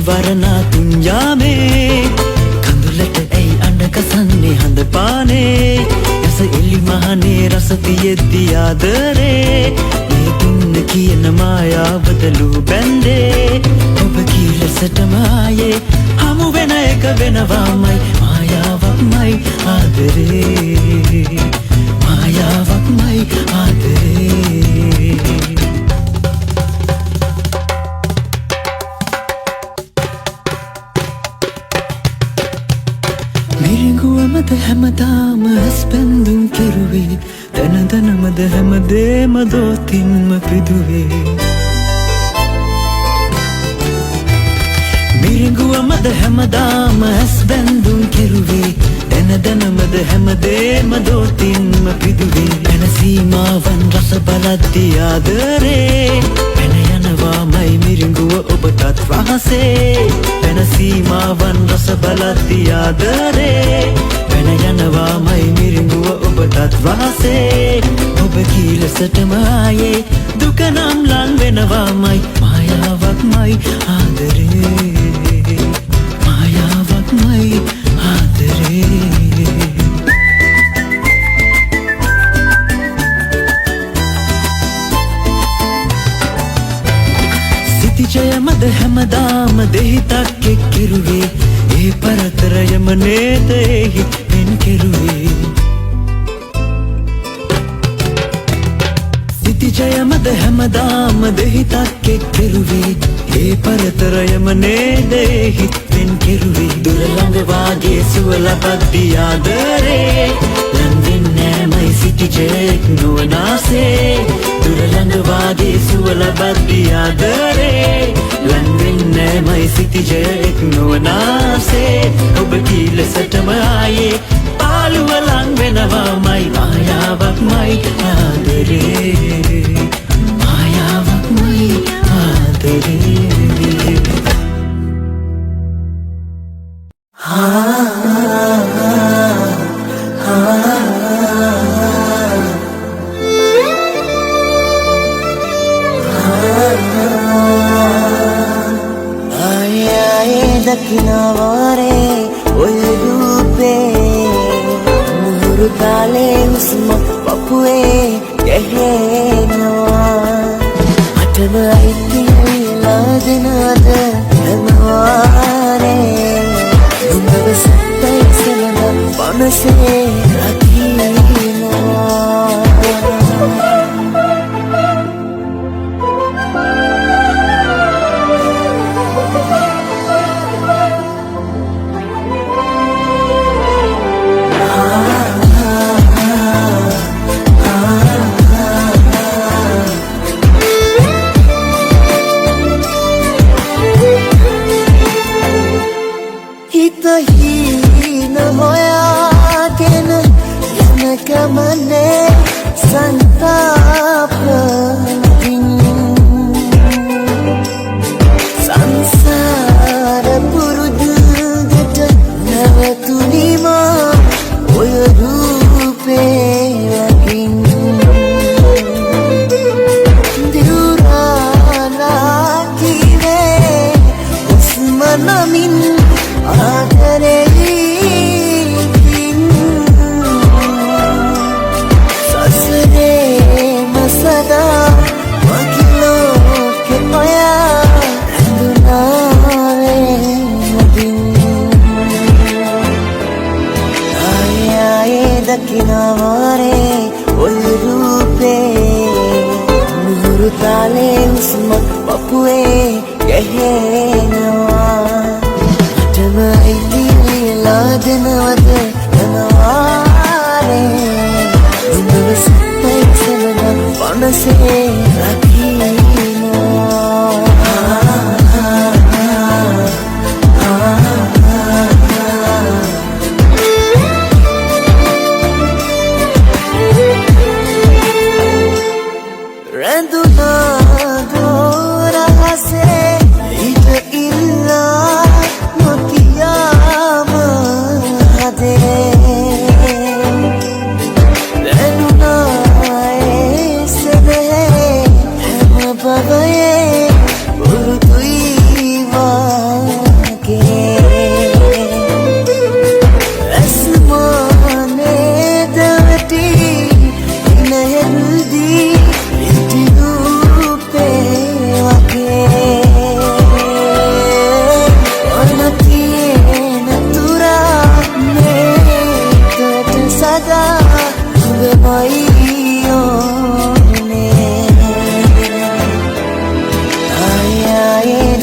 වරණා තුන්යාමේ කඳුලට ඇයි අඬ කසන්නේ හඳ පානේ යස එලි මහනේ රස තියෙද්දි ආදරේ මේ දුන්න කියන මායාවදලු බැන්දේ ඔබ කීලසටම ආයේ හමු වෙන එක වෙනවාමයි මායාවක්මයි ආදරේ මායාවක්මයි ආදරේ මිරිඟුවමද හැමදාම ඇස්පැන්දුම් කෙරුවේ දන දනමද හැමදේම දෝතින්ම පිදුවේ මිරිඟුවමද හැමදාම ඇස්බැන්දුම් කෙරුවේ දන දනමද හැමදේම දෝතින්ම පිදුවේ පැන සීමාවන් රස බලද්දි ආදරේ පැන යනවාමයි මිරිඟුව ඔබටත් රහසේ පැන සීමාවන් රස බලද්දි ආදරේ පැන යනවාමයි මිරිඟුව ඔබටත් රහසේ ඔබ කීලසටම ආයේ දුක නම් ලං වෙනවාමයි මායාවක්මයි ආදරේ මායාවක්මයි ආදරේ ජයමද හැමදාම දෙහිතක් එක්කිරුවේ ඒ පරතරයම නේද එහි පෙන් කෙරුවේ සිති ජයමද හැමදාම දෙහිතක් එක්කිරුවේ ඒ පරතරයම නේද එහි පෙන් කෙරුවේ දුර ළඟ වාගේ සුව ලබද්දි ආදරේ ලං වෙන්නෑමයි සිටි ජයෙක් නොවනාසේ දුර ළඟ වාගේ සුව ලබද්දි ආදරේ ලං වෙන්නෑමයි සිටි ජයෙක් නොවනාසේ ඔබ කීලසටම ආයේ පාළුව ලං වෙනවාමයි මායාවක්මයි ආදරේ මායාවක්මයි ආදරේ දකිනවාරේ ඔය රූපේ මුහුරු කාලේ හුස්ම පපුවේ ගැහෙනවා අටම අයිති වෙලා දෙනවද නමවාරේ නුඹව සත්තයි සලන පනසේ රකිනවා Kamane santap sansara purudu gata navatulima දකිනවාරේ ඔය රූපේ මුහුරු තාලේ හුස්ම පපුවේ ගැහෙනවා මටම අයිතිලා දෙනවද යනවාරේ උඹව සත්තයි සමන පනසේ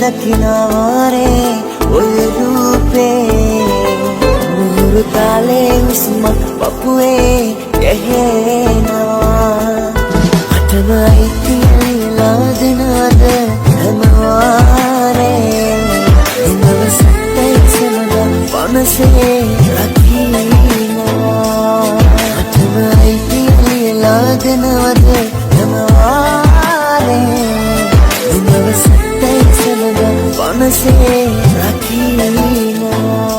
දකිනවාරේ ඔය රූපේ මුහුරු තාලේ හුස්ම පපුවේ ගැහෙනවා මටම අයිතිලා දෙනවද හැමවාරේ උඹව සත්තයි සමග පනසේ රකින්නවා මටම අයිතිලා දෙනවද හැමවාරේ උඹව සත්තයි සමග පනසේ රකින්නවා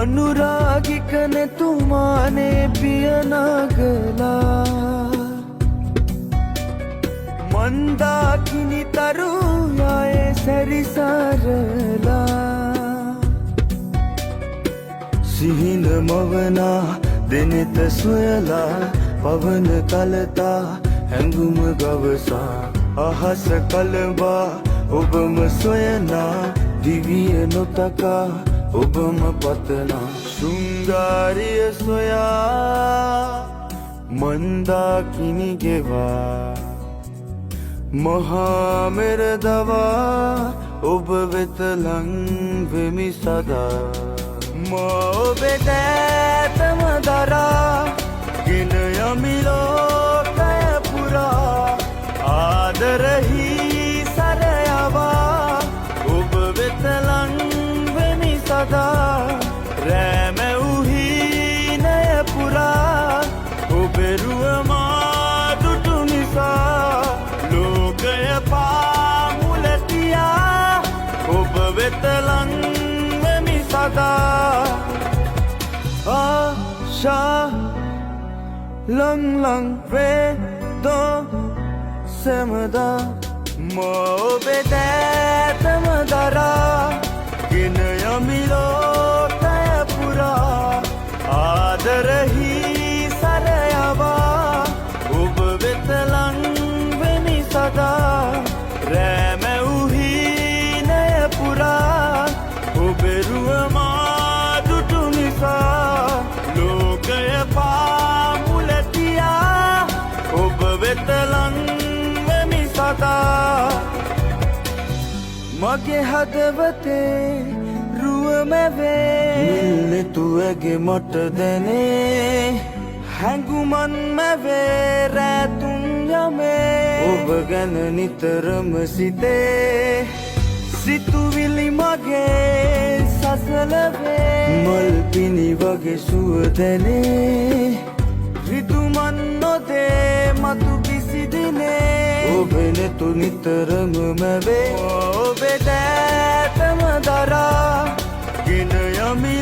अनुरागिकने तुमाने पियनगला मंदाकिनी तरुयाए सरिसरला सिहिन मवना दिनित सोयला पवन कलता हैंगुम गवसा अहस कलबा उबम सोयना दिव्य नोतका ඔබම පතනා ශෘංගාරිය සොයා මන්දාකිනි ගෙවා මහා මෙර දවා ඔබ වෙත ලං වෙමි සදා මා ඔබේ දෑතම දරා ගෙන යමි ලෝකය පුරා ආදරෙහි සරයවා ඔබ වෙත ලං සදා රෑම උහිනය පුරා ඔබෙරුවමා දුටු නිසා ලෝකය පාමුලතියා ඔබ වෙත ලං වෙමි සදා ආශා ලං ලං වේදෝ සැමදා මා ඔබේ දෑතම දරා ගෙන යමි ලෝකය පුරා ආදරෙහි සරයවා ඔබ වෙත ලං වෙමි සදා රෑම උහිනය පුරා ඔබෙරුවමා දුටු නිසා ලෝකය පාමුලතියා ඔබ වෙත ලං වෙමි සදා මගේ හදවතේ රුවමැවේ නිල්ලෙතුවගේ මට දැනේ හැඟුමන් මැවේ රැතුන් යමේ ඔබ ගැන නිතරම සිතේ සිතුවිලි මගේ සසලවේ මල් පිණි වගේ සුව දැනේ රිදුමන් නොදේ මතු කිසි දිනේ ඔබ නැතු නිතරම මැවේ ඔබේ දෑතම දරා ගෙන යමි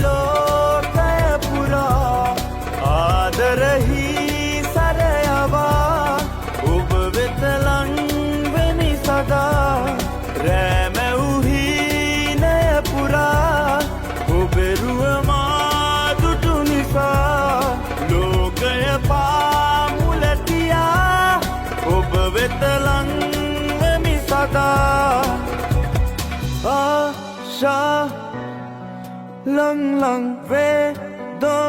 sha lang lang ve do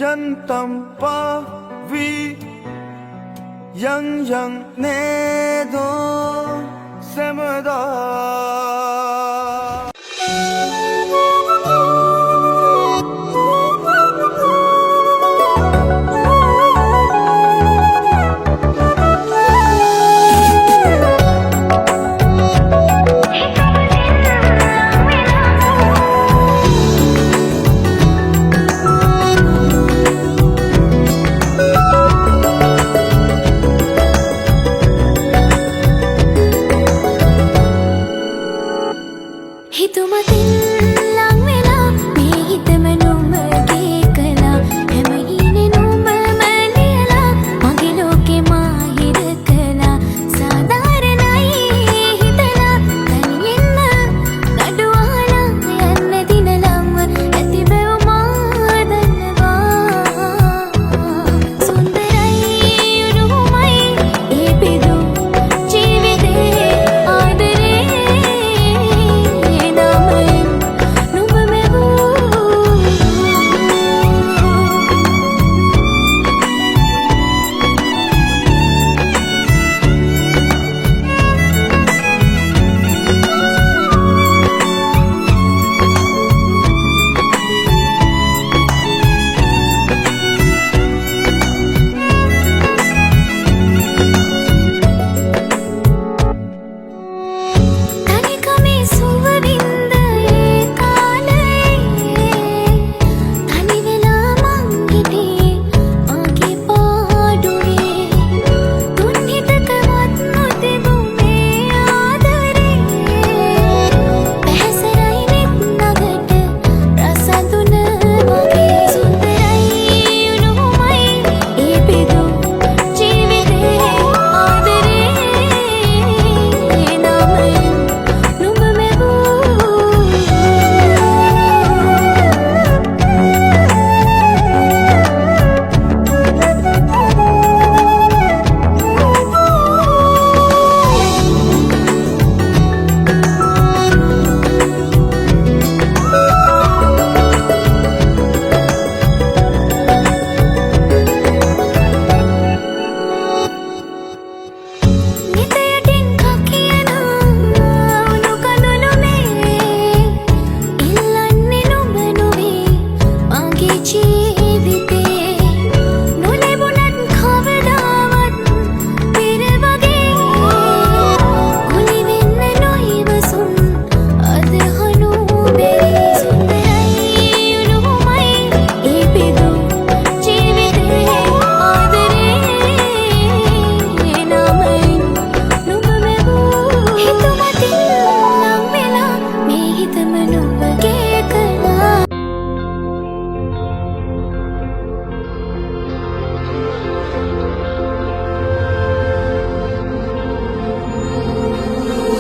yantam pa vi yang yang ne do semda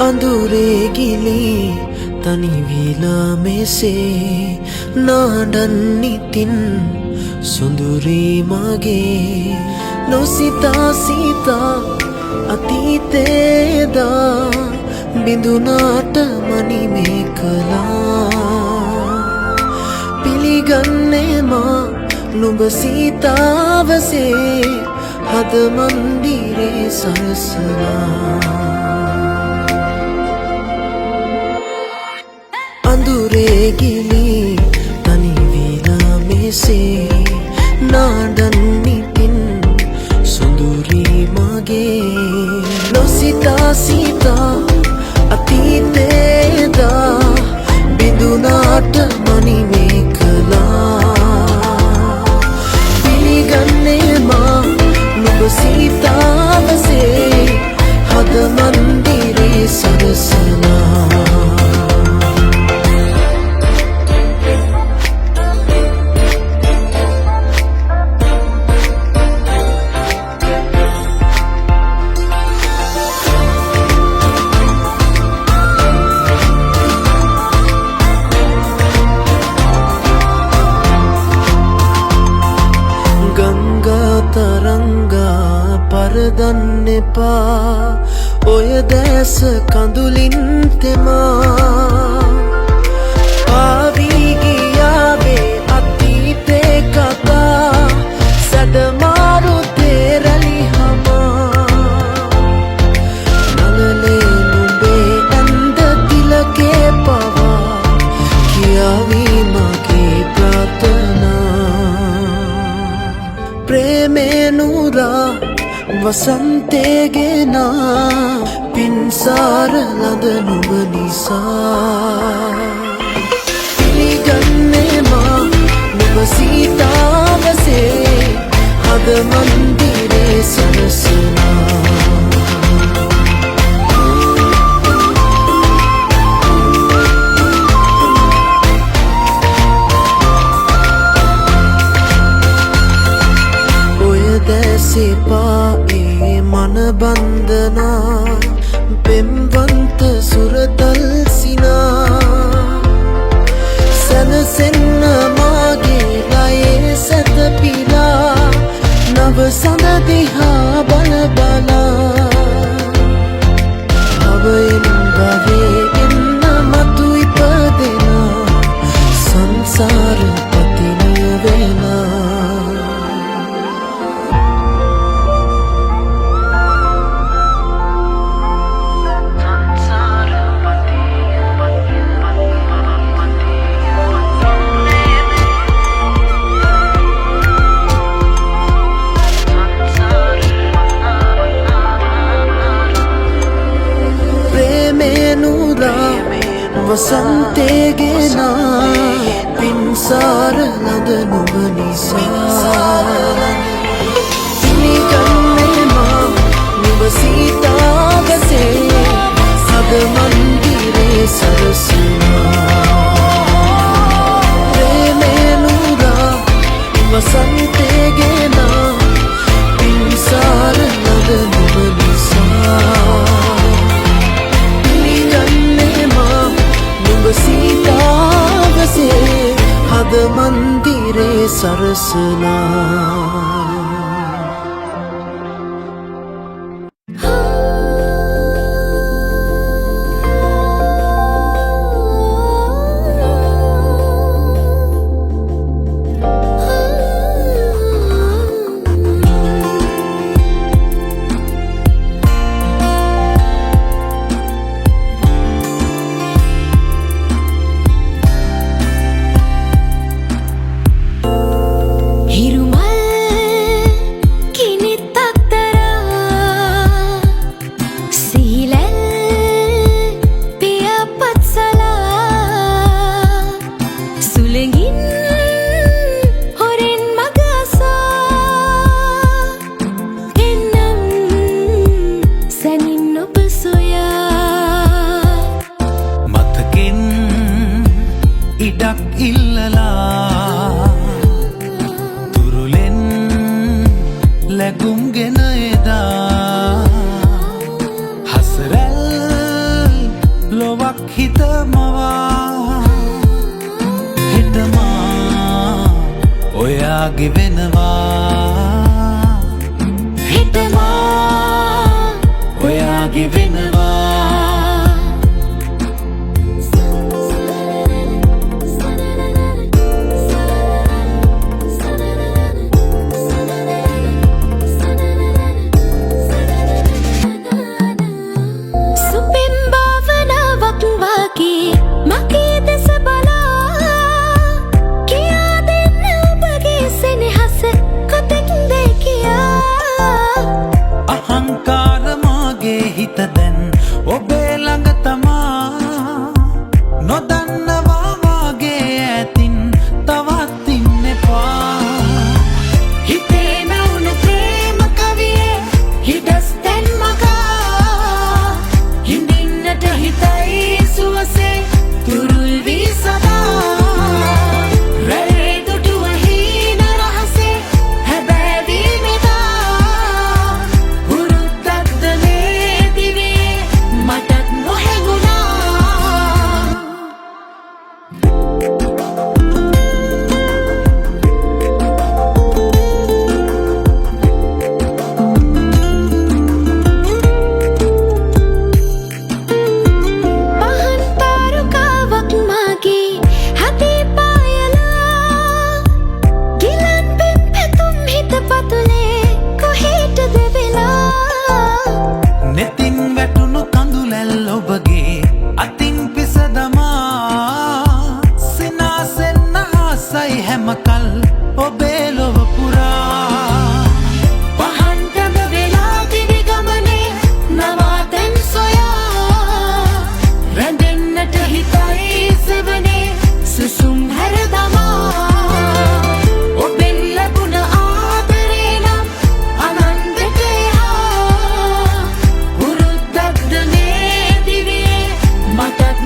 अंधुरे गिली तनी विला में से नाडन्नितिन सुंदरी मागे नोसिता सीता अतीतेदा बिंदुनाट मणि मेखला पिलिगन्ने मा नुब सीतावसे हद मंदिरे सरसला अंधुरे गिली तनी विला में से नाडन्नितिन सुंदरी मागे नोसिता सीता अतीतेदा बिंदुनाट मणि मेखला पिलिगन्ने मा नुब सीतावसे हद मंदिरे सरसला तरंगा परदन्ने पा ओय देस कंदुलिन तेमा වසන්තේ ගෙනා පින්සාර ලද නුඹ නිසා පිළිගන්නේ මා නුඹ සීතාවසේ හද මන්දිරේ සරසනා සිපායේ මන බන්ධනා පෙම්වන්ත සුරතල් සිනා සැනසෙන්න මාගේ ලයේ සැතපීලා නව සඳ දිහා බල බලා භවයෙන් භවයෙන් මතු ඉපදෙනා සංසාර පතිනිය වෙනා වසන්තේ ගෙනා පින්සාර ලද නුඹ නිසා පිළිගන්නේ මා නුඹ සීතාවසේ හද මන්දිරේ සරසනා ප්‍රේමේනුරා වසන්තේ ගෙනා පින්සාර ලද නුඹ නිසා සීතාවසේ හද මන්දිරේ සරසනා Kote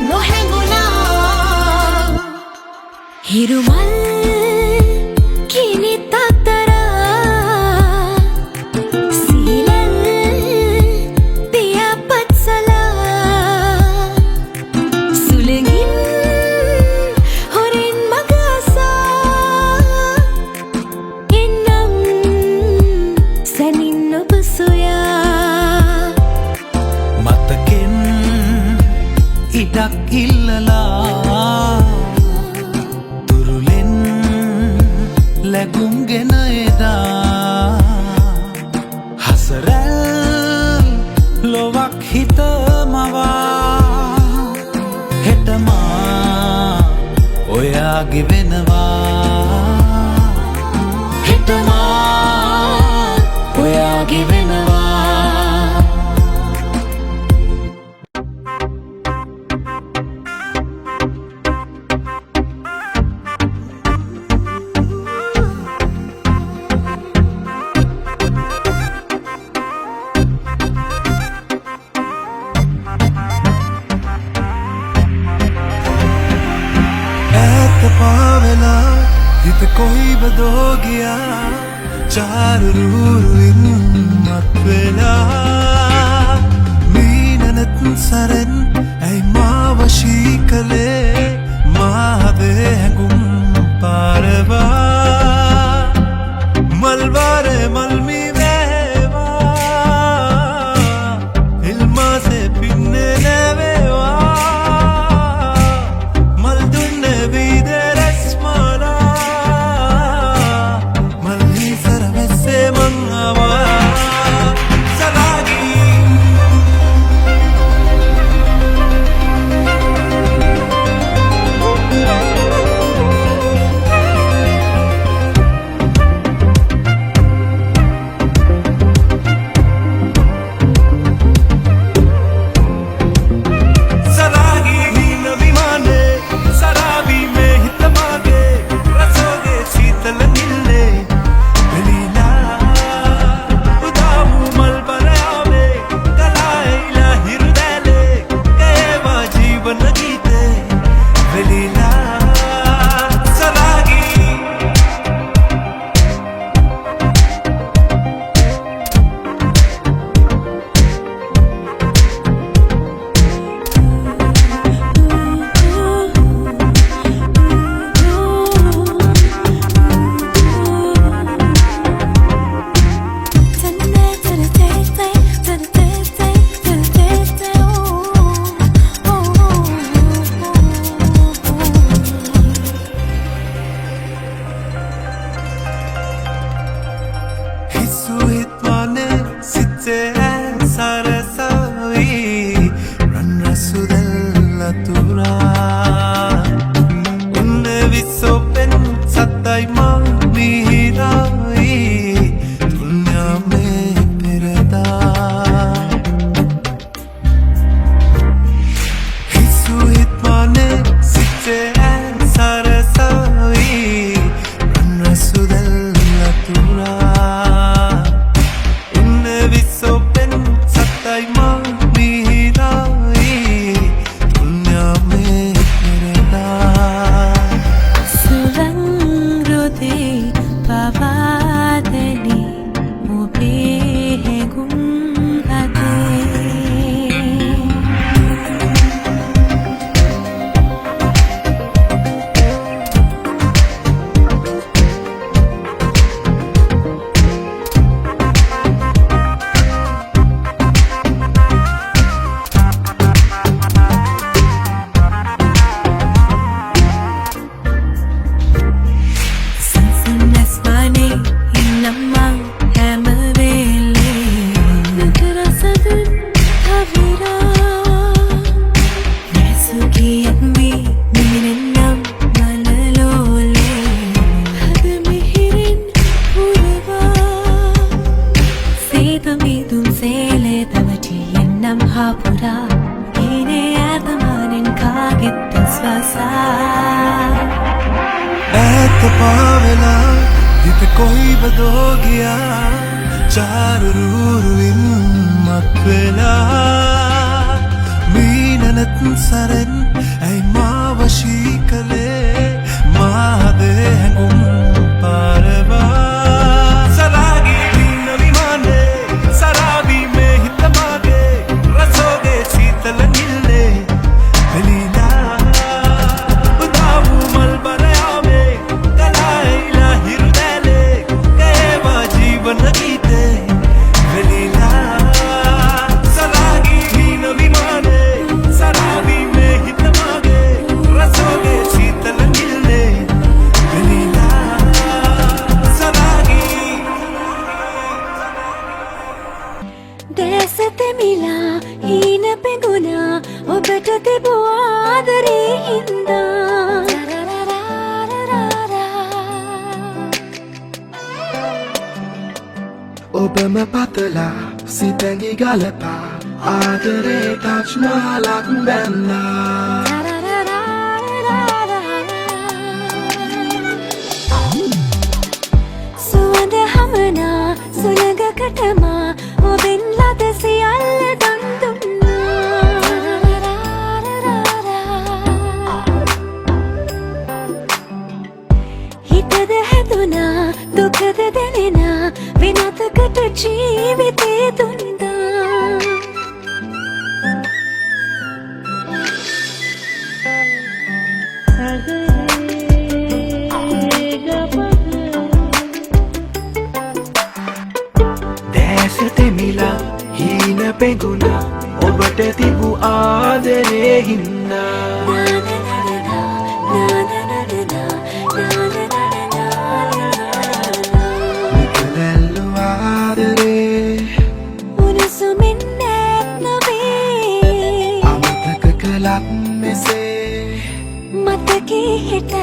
නොහැඟුණා හිරුමල් කිනිත් අතර සීලල් පියාපත්සලා සුළඟින් හොරින් මගසා එන්නම් සැනින් ඔබ සොයා මතකෙන් ඉඩක් ඉල්ලලා තුරුලෙන් ලැබුම්ගෙන එදා හසරැල් ලොවක් හිතමවා හෙටමා ඔයාගේ වෙනවා හෙටමා ඔයාගේ වෙනවා पावेला हित कोई बदो गया चार रूरुइन मत्वेला मीननत सरन ऐ मावशी कले मावे हंगुम पारवा मलवारे मलमी वेवा इल्मा से पिन्ने नेवेवा पावेला हित कोई बदो गया चार रूरुइन मत्वेला මීනනත් සරෙන් ඇයි මාව වශී කළේ මා හදේ හැඟුම් පාරවා සරාගී වීන විමානේ සරාබී මේ හිත මාගේ රසෝගේ සීතල නිල්ලේ වෙලීලා උදාවූ මල් බරයාමේ කලායිලා හිරුදැලේ කේවා ජීවන ගීතේ වෙලීලා සරාගී වීන විමානේ සරාබී මේ හිත මාගේ රසෝගේ සීතල නිල්ලේ වෙලීලා සරාගී දැසත මිලා හීන පෙඟුණා ඔබට තිබූ ආදරේ හින්දා ඔබම පතලා සිතැඟි ගලපා ආදරේ තාජ් මහලක් බැන්නා සුවඳ හමනා සුළඟකටමා ඔබෙන් ලද සියල්ල දන් දුන්නා හිතද හැදුනා දුකද දැනෙනා වෙනතකට ජීවිතේ දුන්නා දැසට මිලා හීන පෙඟුණා ඔබට තිබූ ආදරේ හින්දා නිකලැල්ලු ආදරේ උණුසුමින් නැත් නොවේ අමතක කළත් මෙසේ මතකේ හෙටත්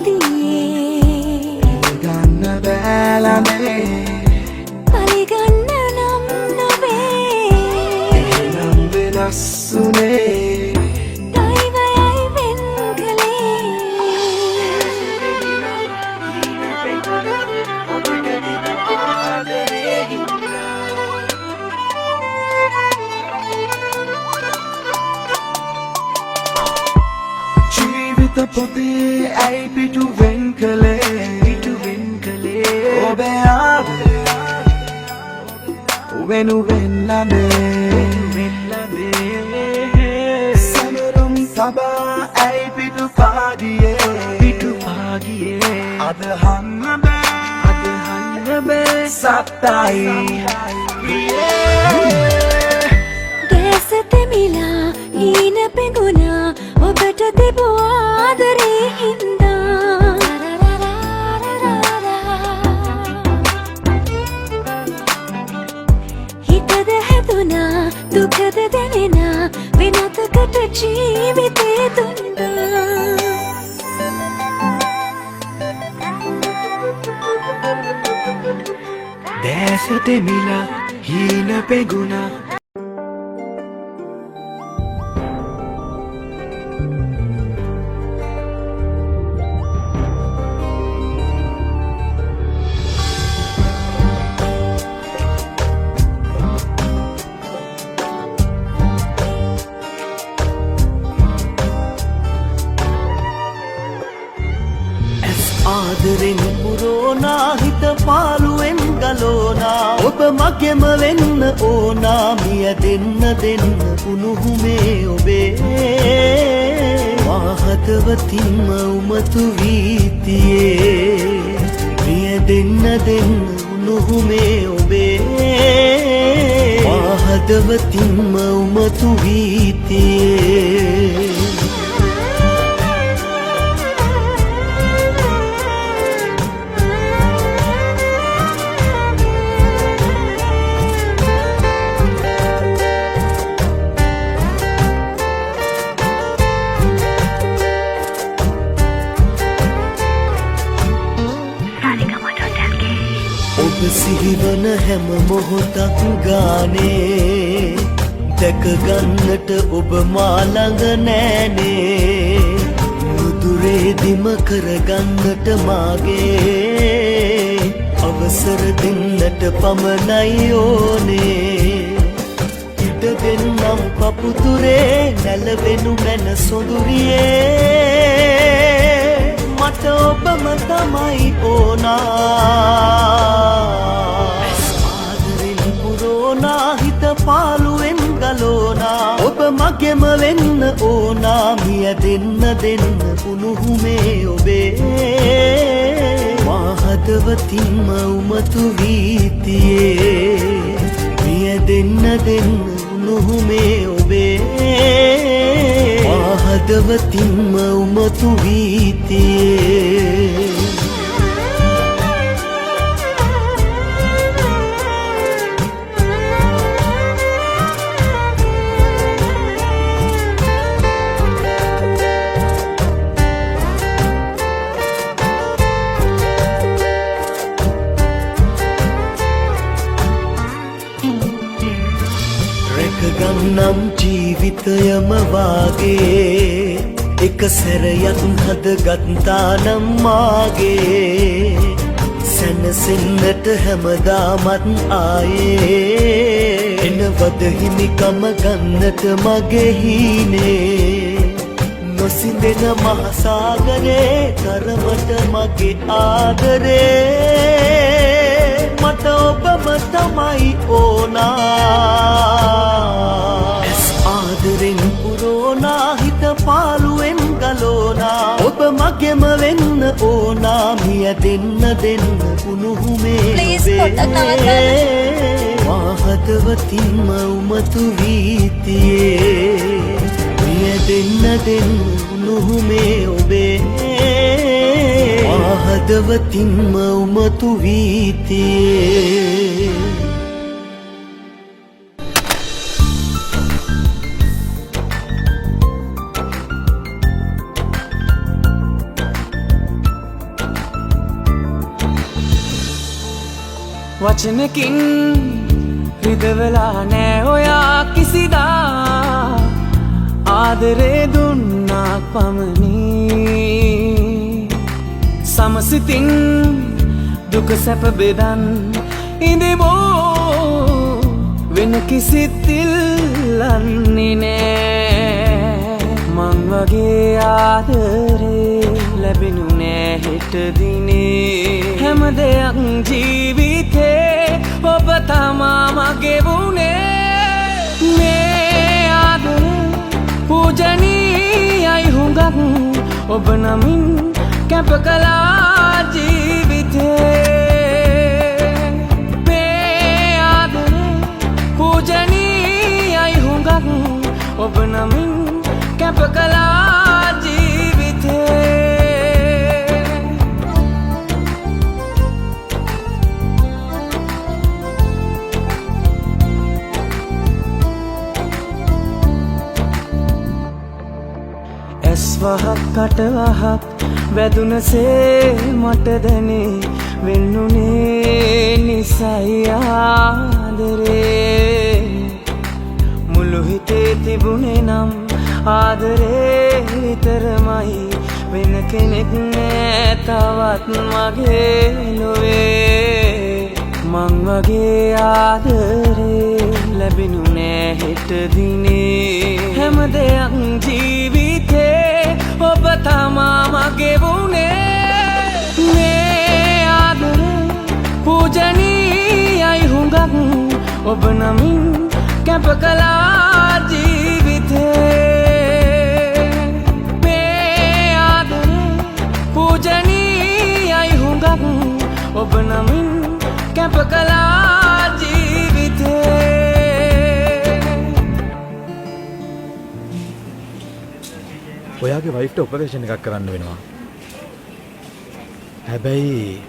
තියේ ගන්න බෑලනේ පරිගන්න නම් නොවේ නම් වෙනස් වුනේ දෛවයයි වෙන් කළේ ජීවිත පොතේ ඇයි පිටු වෙන් කළේ ඔබේ ආදරේ වෙනුවෙන් ලඳේ සමරුම් සබා ඇයි පිටු පාගියේ අද හන්න බෑ සත්තයි දැසත මිලා හීන පෙඟුණා ඔබට තිබූ ආදරේ හින්දා හිතද හැදුනා දුකද දැනෙනා වෙනතකට ජීවිතේ දුන්නා දැසට මිලා හීන පෙඟුණා ආදරෙන් පුරෝනා හිත පාළුවෙන් ගලෝනා ඔබ මගෙම වෙන්න ඕනා මිය දෙන්න උණුහුමේ ඔබේ මා හදවතින්ම උමතු වීතියේ මිය දෙන්න උණුහුමේ ඔබේ මා හදවතින්ම උමතු වීතියේ ඔබ සිහිවන හැම මොහොතක් ගානේ දැක ගන්නට ඔබ මා ළඟ නෑනේ නුදුරේ දිම කරගන්නට මාගේ අවසර දෙන්නට පමණයි ඕනේ ඉඩ දෙන්නම් පපුතුරේ නැලවෙනු මැන සොඳුරියේ මට ඔබම තමයි ඕනා ආදරෙන් පුරෝනා හිත පාළුවෙන් ගලෝනා ඔබ මගෙම වෙන්න ඕනා මිය දෙන්න උණුහුමේ ඔබේ මා හදවතින්ම උමතු වීතියේ මිය දෙන්න උණුහුමේ ඔබේ මා හදවතින්ම උමතු වීතියේ ගන්නම් ජීවිතයම වාගේ එක සැරයක් හදගත්තානම් මාගේ සැනසෙන්නට හැමදාමත් ආයේ එනවද හිමිකම ගන්නට මගේ හීනේ නොසිඳෙන මහසාගරේ තරමට මගේ ආදරේ මට ඔබම තමයි ඕනා ආදරෙන් පුරෝනා හිත පාළුවෙන් ගලෝනා ඔබ මගෙම වෙන්න ඕනා මිය දෙන්න උණුහුමේ මා හදවතින්ම උමතු වීතියේ මිය දෙන්න උණුහුමේ ඔබේ මා හදවතින්ම උමතු වීතියේ වචනකින් රිදවලා නෑ ඔයා කිසිදා ආදරේ දුන්නා පමණි සමසිතින් දුක සැප බෙදන් ඉඳිමෝ වෙන කිසිත් ඉල්ලන්නේ නෑ මං වගේ ආදරේ ලැබෙනු නෑ හෙට දිනේ හැම දෙයක් ජීවිතේ ඔබ තමා මගේ වුණේ මේ ආදරේ පූජනීයයි හුඟක් ඔබ නමින් කැප කළා ජීවිතේ මේ ආදරේ පූජනීයයි හුඟක් ඔබ නමින් කැප කළා ජීවිතේ ඇස්වහක් කටවහක් වැදුනසේ මට දැනේ වෙන්නුනේ නිසයි ආදරේ මුළු හිතේ තිබුණේ නම් ආදරේ විතරමයි වෙන කෙනෙක් නෑ තවත් මගේ ලොවේ මං වගේ ආදරේ ලැබෙනු නෑ හෙට දිනේ හැම දෙයක් ජීවිතේ ඔබ තමා මගේ වුණේ මේ ආදරේ පූජනීයයි හුඟක් ඔබ නමින් කැප කළා ජීවිතේ මේ ආදරේ පූජනීයයි හුඟක් ඔබ නමින් කැප කළා ජීවිතේ ඔයාගේ වයිෆ්ට ඔපරේෂන් එකක් කරන්න වෙනවා. හැබැයි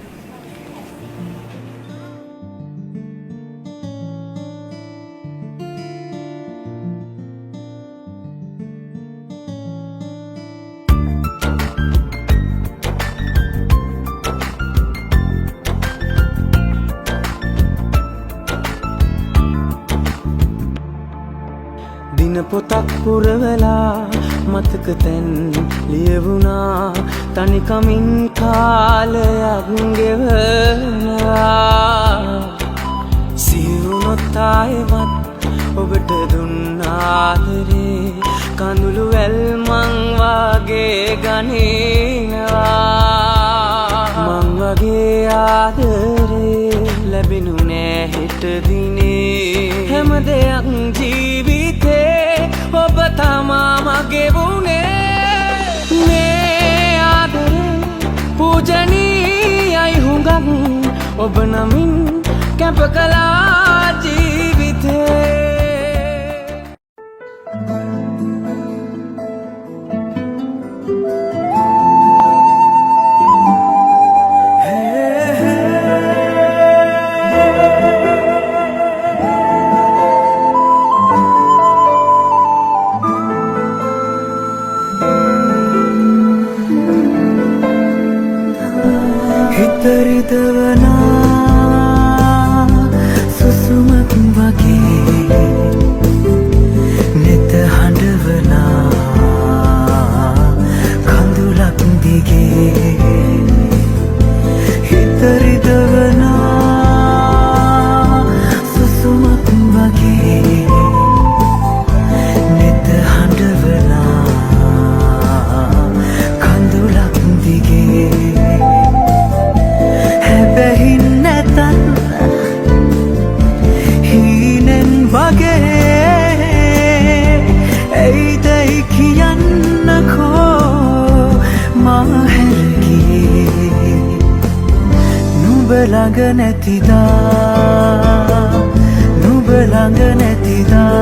දින පොතක් පුරවලා මතක තැන් ලියවුණා තනිකමින් කාලයක් ගෙවනවා සිවුනොත් ආයෙමත් ඔබට දුන්න ආදරේ කඳුළු වැල්මන් වාගේ ගනිනවා මං වගේ ආදරේ ලැබෙනු නෑ හෙට දිනේ හැම දෙයක් ජීවිතේ ඔබ තමා මගේ වුණේ මේ ආදරේ පූජනීයයි හුඟක් ඔබ නමින් කැප කළා ජීවිතේ හිතරිදවනා සුසුමක් වගේ නෙත හඬවනා කඳුලක් දිගේ හිතරිදවනා සුසුමක් වගේ නෙත හඬවනා කඳුලක් දිගේ හැබැහින් නැතත් හීනෙන් වගේ ඇයිදැයි කියන්නකෝ මා හැරගියේ නුඹ ළඟ නැතිදා නුඹ ළඟ නැතිදා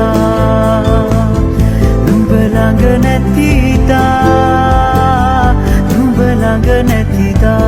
නුඹ ළඟ නැතිදා නුඹ ළඟ නැතිදා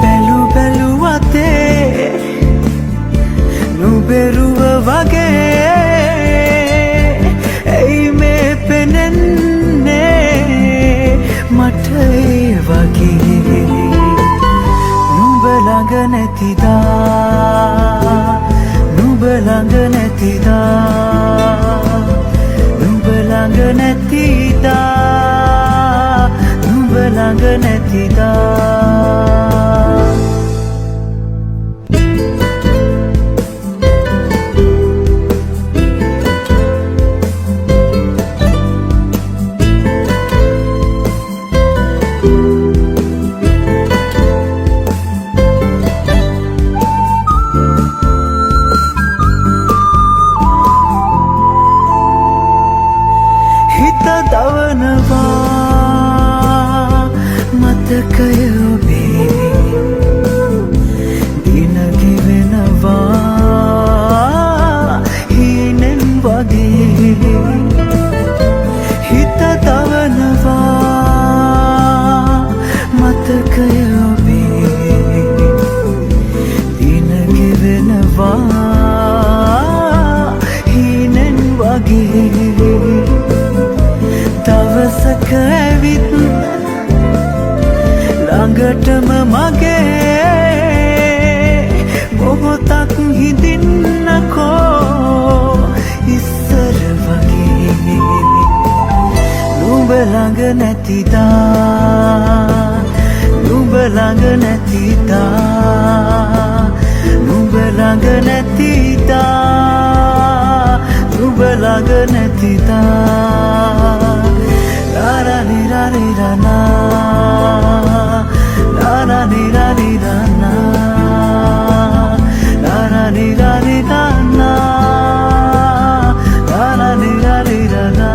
බැලු බැලුවතේ නුබෙරුව වගේ ඇයි මේ පෙනෙන්නේ මට ඒ වගේ නුඹ ළඟ නැතිදා නුඹ ළඟ නැතිදා නුඹ ළඟ නැතිදා නුඹ ළඟ නැතිදා දවනවා මතකය ඔබේ දින ගෙවෙනවා හීනෙන් වගේ හිත දවනවා මතකය ඔබේ දින ගෙවෙනවා හීනෙන් වගේ දවසක ඇවිත් ළඟටම මගේ මොහොතක් හිඳින්නකෝ ඉස්සර වගේ නුඹ ළඟ නැතිදා නුඹ ළඟ නැතිදා නුඹ ළඟ නැතිදා නුඹ ළඟ නැතිදා la la ni la ni la na la la ni la ni la na la la ni la ni la na la la ni la ni la na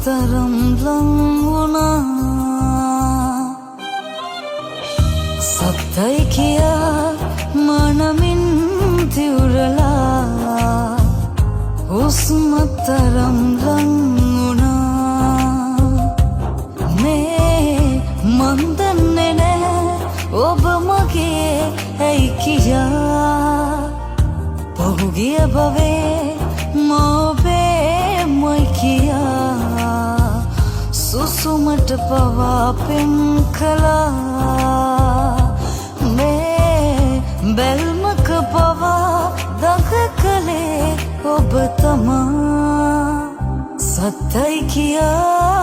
තරම් ලං වුණා සත්තයි කියා මනමින් තිවුරලා හුස්ම තරම් ලං වුණා මේ මන් දන්නේ නෑ ඔබ මගේ ඇයි කියා පහුගිය භවේ මොබේ මොයි කියා සුසුමට පවා පෙම් කළා මේ බැල්මක පවා දක කළේ ඔබ තමා සත්තයි කියා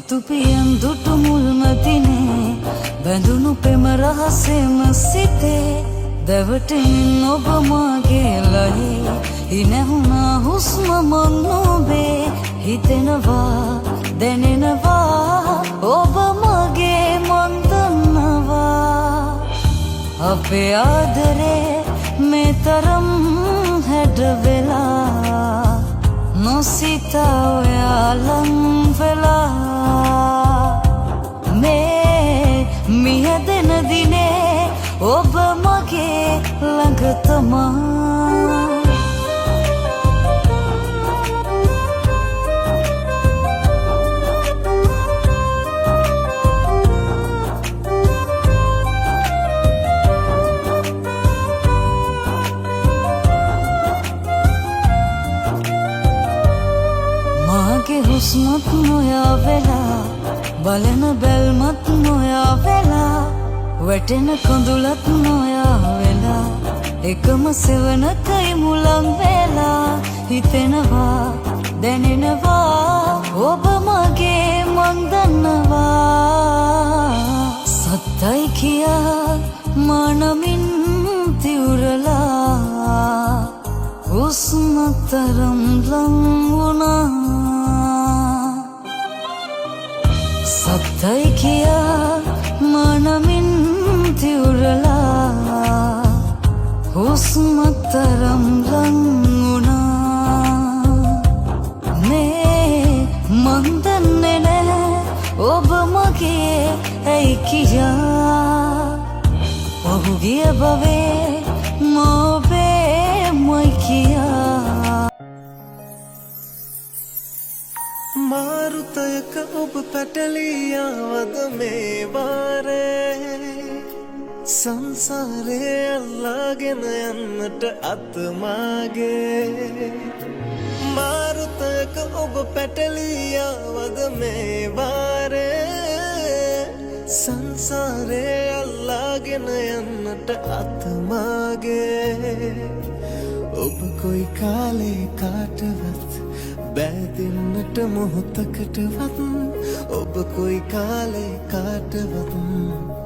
තුපියන් දුටු මුල්ම දිනේ බැඳුණු පෙම රහසෙම සිතේ දැවටෙමින් ඔබ මාගේ ලයේ හිනැහුණා හුස්ම මන් නොබේ හිතෙනවා දැනෙනවා ඔබ මගේ මන් දන්නවා අපේ ආදරේ මේ තරම් හැඩ වෙලා නොසිතා ඔයා ලං වෙලා මේ මියදෙන දිනේ ඔබ මගේ ළඟ තමා මාගේ හුස්මත් නොයා වෙලා බලන බැල්මත් නොයා වෙලා වැටෙන කොඳුලත් නොයා වෙලා එකම සෙවණකයි මුලන් වෙලා හිතෙනවා දැනෙනවා ඔබ මගේ මන් දන්නවා සත්තයි කියා මනමින් තිවුරලා හුස්ම තරම් ලං වුණා සත්තයි කියා මනමින් තිවුරලා හුස්ම තරම් ලං වුණා මේ මන් දන්නේ නෑ ඔබ මගේ ඇයි කියා පහුගිය භවේ මොබේ මොයි කියා මාරුතයක ඔබ පැටලියාවද මේ වාරේ සංසාරේ අල්ලාගෙන යන්නට අතමාගේ මාරුතයක ඔබ පැටලියාවද මේ වාරේ සංසාරේ අල්ලාගෙන යන්නට අතමාගේ ඔබ කොයි කාලේ කාටවත් බැඳෙන්නට මොහොතකටවත් ඔබ කොයි කාලේ කාටවත්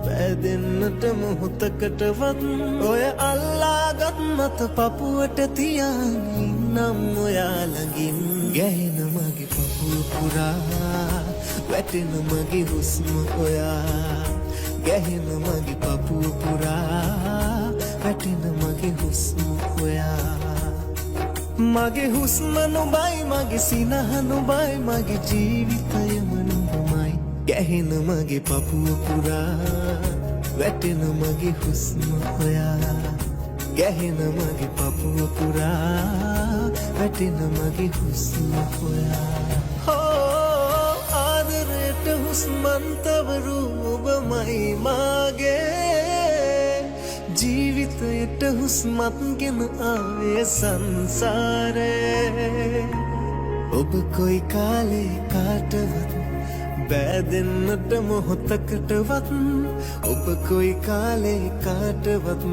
බැඳෙන්නට මොහොතකටවත් ඔය අල්ලාගත් මත පපුවට තියාගෙන නම් ඔයා ළඟින් ගැහෙන මගේ පපුව පුරා වැටෙන මගේ හුස්ම ඔයා ගැහෙන මගේ පපුව පුරා වැටෙන මගේ හුස්ම ඔයා මගේ හුස්ම නුඹයි මගේ සිනහ නුඹයි මගේ ජීවිතයම නුඹමයි ගැහෙන මගේ පපුව පුරා වැටෙන මගේ හුස්ම ඔයා ගැහෙන මගේ පපුව පුරා වැටෙන මගේ හුස්ම ඔයා ආදරයට හුස්මන්තවරු ඔබමයි මාගේ ජීවිතයට හුස්මත් ගෙන ආවේ සංසාරේ ඔබ කොයි කාලේ කාටවත් බැඳෙන්නට මොහොතකටවත් ඔබ කොයි කාලේ කාටවත්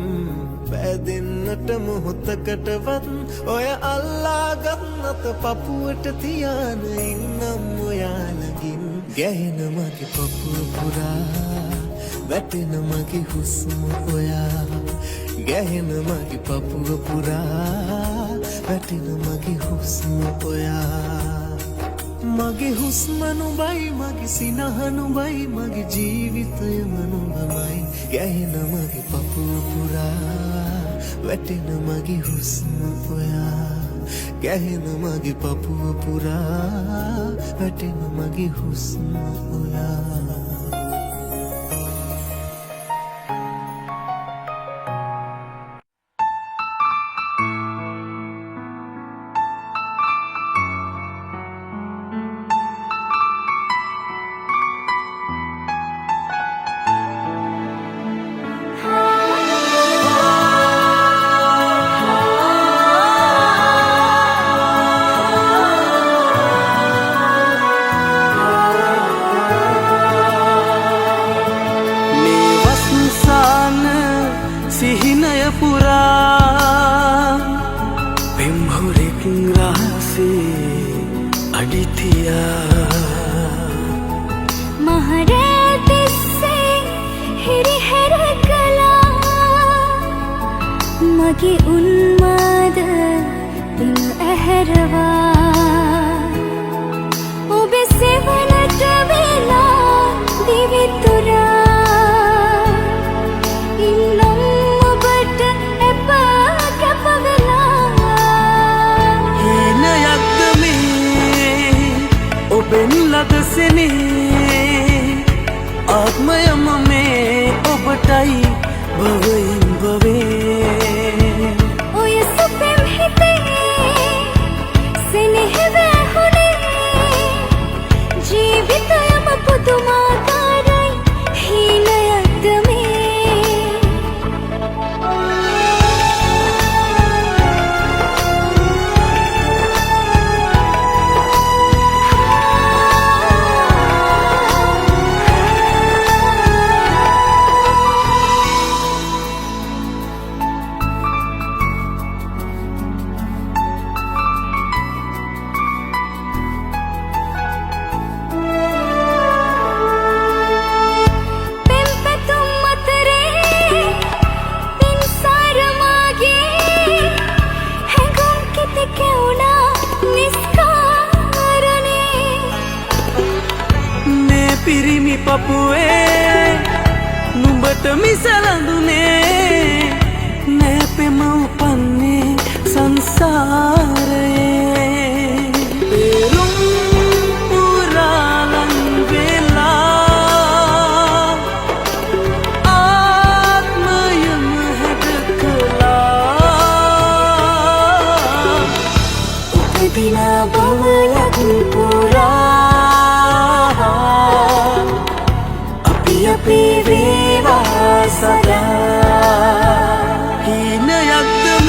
බැඳෙන්නට මොහොතකටවත් ඔය අල්ලාගත් නැත පපුවට තියාන ඉන්නම් ඔයා ළඟින් ගැහෙන මගේ පපුව පුරා වැටෙන මගේ හුස්ම ඔයා ගැහෙන මගේ පපුව පුරා වැටෙන මගේ හුස්ම ඔයා මගේ හුස්ම නුඹයි මගේ සිනහ නුඹයි මගේ ජීවිතයම නුඹමයි ගැහෙන මගේ පපුව පුරා වැටෙන මගේ හුස්ම ඔයා ගැහෙන මගේ පපුව පුරා වැටෙන මගේ හුස්ම ඔයා සිහිනය පුරා පෙම්හුරෙක් රහසේ අඩිතියා මහරෑ තිස්සේ හිරිහැර කළා මගේ උන්මාද දින ඇහැරවා ඔබේ සෙවණට වෙලා දිවිතුරා ඔබෙන් ලදසනේ ආත්මයම මේ ඔබටයි භවයෙන් භවේ ඔය සුපෙම් හිතේ සෙනෙහ වැහුනේ ජීවිතයම පුදුමාකාරයි හීනයක්ද මේ පිරිමි පපුවේ නුඹට මිසලඳුනේ නෑ පෙම උපන්නේ සංසාරයේ පෙරුම් පුරාලන් වෙලා ආත්මයම හැඩකලා උපදිනා භවයක් පුරා අපි වේවා සදා හීනයක්ද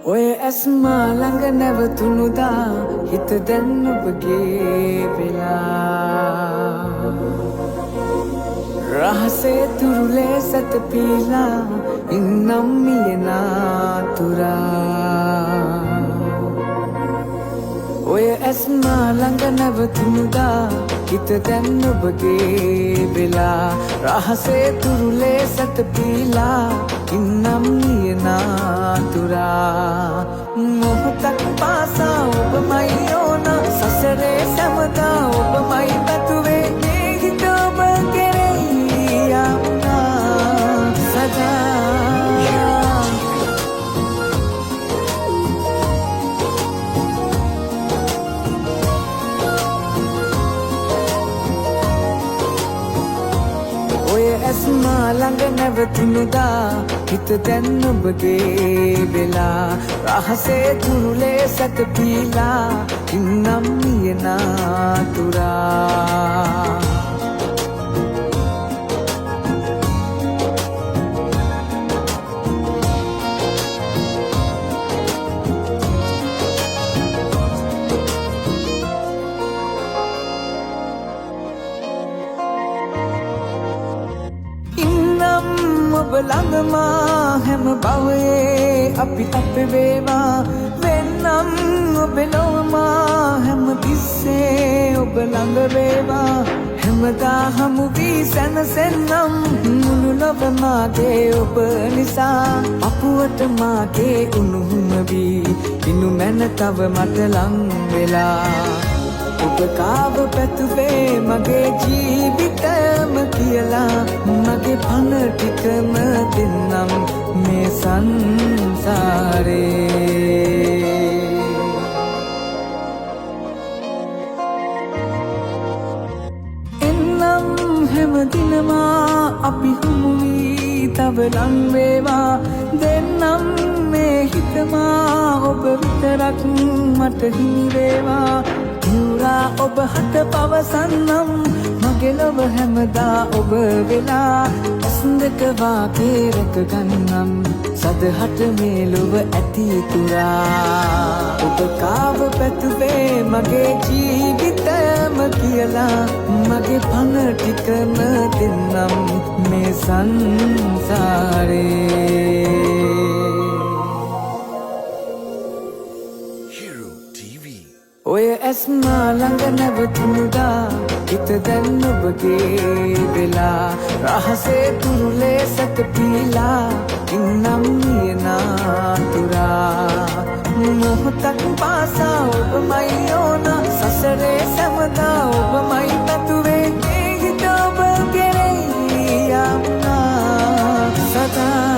ඔය ඇස්මා ළඟ නැවතුණුදා හිත දැන් ඔබගේ වෙලා රහසේ තුරුලේ සැතපීලා ඉන්නම් මියනාතුරා ඔය ඇස්මා ළඟ නැවතුණුදා හිත දැන් ඔබගේ වෙලා රහසේ තුරුලේ සැතපීලා ඉන්නම් නියනාතුරා මොහොතක් පාසා ඔබමයි ඕන සසරේ සැමදා ඔබමයි පැතුවේ මේ හිත ඔබ කෙරෙහි යමුනා සදා ඇස්මා ළඟ නැවතුණුදා හිත දැන් ඔබගේ වෙලා රහසේ තුරුලේ සැතපීලා ඉන්නම් මියනාතුරා ඔබ ළඟමා හැම භවයේ අපි වේවා වෙන්නම් ඔබ ලොවමා හැම තිස්සේ ඔබ ළඟ වේවා හැමදා හමු වී සැනසෙන්නම් මුළු ලොව මාගේ ඔබ නිසා අපුවට මාගේ උණුහුම වී ඉනු මැන තව මට ලං වෙලා ඔබ කාව පැතුවේ මගේ ජීවිතම කියලා මගේ පන ටිකම දෙන්නම් මේ සංසාරේ එන්නම් හැමදිනමා අපි හමු වී තව ලං වේවා දෙන්නම් මේ හිතමා ඔබ විතරක් මට හිමි වේවා ඔබ හට පවසන්නම් මගේ ලොව හැමදා ඔබ වෙලා ඇස්දක වාගේ රැකගන්නම් සදහට මේ ලොව ඇති තුරා ඔබ කාව පැතුවේ මගේ ජීවිතම කියලා මගේ පන ටිකම දෙන්නම් මේ සංසාරේ ඔය ඇස්මා ළඟ නැවතුණුදා හිත දැන් ඔබගේ වෙලා රහසේ තුරුලේ සැතපීලා ඉන්නම් නියනාතුරා මොහොතක් පාසා ඔබමයි ඕන සසරේ සැමදා ඔබමයි පැතුවේ මේ හිත ඔබ කෙරෙහි යමුනා සදා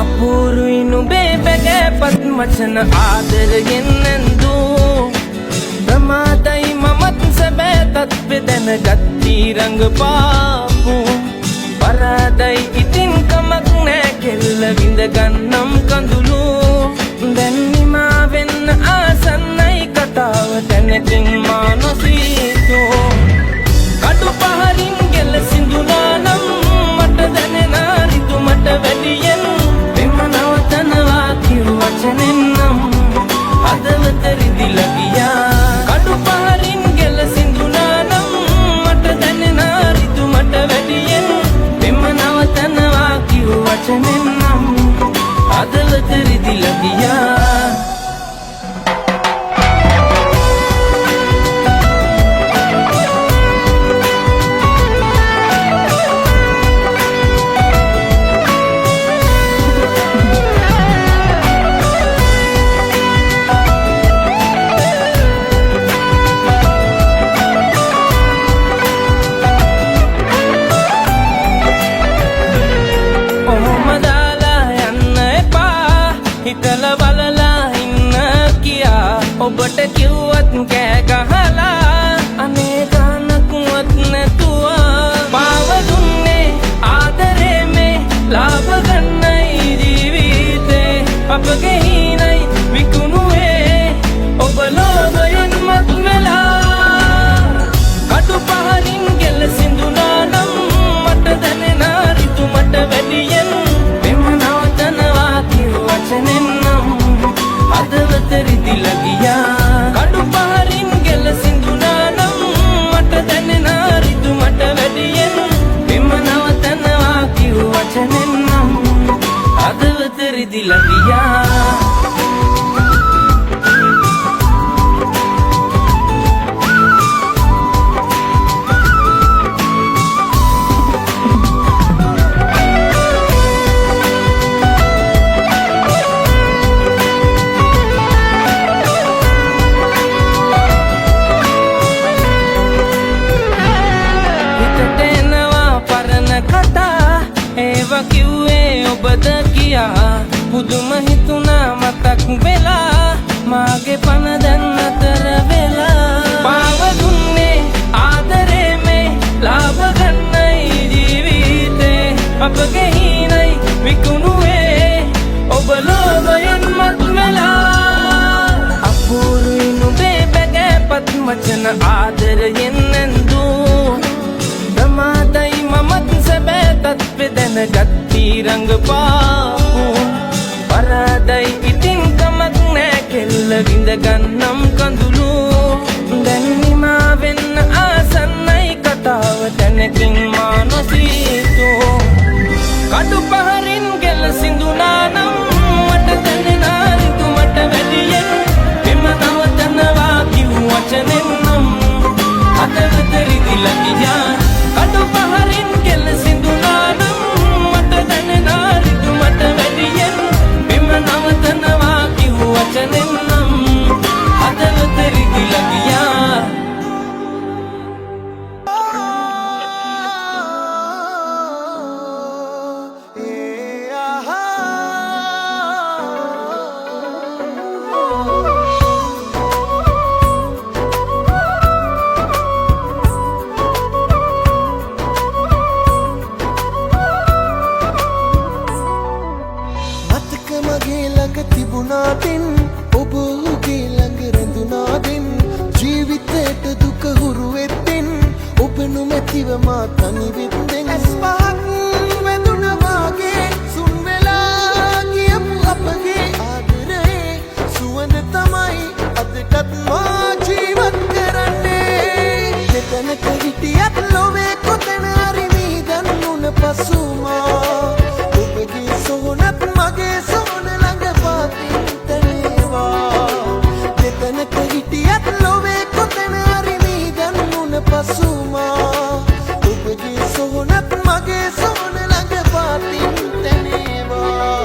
අපූරුයි නුඹේ බැගෑපත් මචන ආදරයෙන් නැන්දූ ප්‍රමාදයි මමත් සැබෑ තත්වෙ දැනගත්ී රඟපාපු පරාදයි ඉතින් කමක් නෑ කෙල්ල විඳගන්නම් කඳුළු දැන් නිමා වෙන්න ආසන්නයි කතාව දැනටින් මා නොසීතෝ කටු පහරින් ගෙල සිඳුනා නම් මට දැනෙනා රිතු මට වැඩියෙන් පෙම නවතනවා කිව් වචනෙන් නම් හදවත රිදිලා ගියා කටු පහරින් ගෙල සිඳුනා නම් මට දැනෙනා රිතු මට වැඩියෙන් පෙම නවතනවා කිව් වචනෙන් නම් හදවත රිදිලා ගියා ඔබට කිව්වත් කෑ ගහලා අනේ ගානකුවත් නැතුවා පාව දුන්නේ ආදරේ මේ ලාභ ගන්නයි ජීවිතේ අපගේ හිණයි විකුණුවේ ඔබ ලෝභයෙන් මත් වෙලා කටු පහරින් ගෙල සිඳුනා නම් මට දැනෙනා රිතු මට වැඩියෙන් පෙම නවතනවා කිව් වචනෙන් නම් හදවත රිදිලා ගියා කඩු පහරින් ගෙල සිඳුනා නම් මට දැනෙනා රිතු මට වැඩියෙන් පෙම නවතනවා කිව් වචනෙන් නම් හදවත රිදිලා ගියා කිව්වේ ඔබද කියා පුදුම හිතුණා මතක් වෙලා මාගේ පන දැන් අතර වෙලා පාව දුන්නේ ආදරේ මේ ලාභ ගන්නයි ජීවිතේ අපගේ හිණයි විකුණුවේ ඔබ ලෝභයෙන් මත් වෙලා අපූරුයි නුඹේ බැගෑපත් මචන ආදරයෙන් නැන්දූ ප්‍රමාදයි මමත් සැබෑ තත්වෙ දැනගත්ී රඟපාපු පරාදයි ඉතින් කමක් නෑ කෙල්ල විඳගන්නම් කඳුළු දැන් නිමා වෙන්න ආසන්නයි කතාව දැනකින් මා නොසීතෝ කටු පහරින් ගෙල සිඳුනා නම් මට දැනෙනා රිතු මට වැඩියෙන් පෙම නවතනවා කිව් වචනෙන් නම් හදවත රිදිලා ගියා කටු පහරින් ගෙල සිඳුනා නම් මට දැනෙනා රිතු මට වැඩියෙන් පෙම නවතනවා කිව් වචනෙන් නම් හදවත රිදිලා ගියා තිබුණාදින් ඔබ ඔහුගේ ළඟ රැඳුණාදින් ජීවිතයට දුක හුරු වෙද්දින් ඔබ නොමැතිව මා තනි වෙද්දෙන් ඇස් පහක් වැදුණා වාගේ සුන් වෙලා ගියපු අපගේ ආදරේ සුවඳ තමයි අදටත් මා ජීවත් කරන්නේ මෙතනක හිටියත් ලොවේ කොතන හරි මීදන් වුණ පසු මා ඔබගේ සොහොනත් මගේ සොහොන ළඟ පාතින් තනේවා මෙතනක හිටියත් ලොවේ කොතන හරි මීදන් වුණ පසු මා ඔබගේ සොහොනත් මගේ සොහොන ළඟ පාතින් තනේවා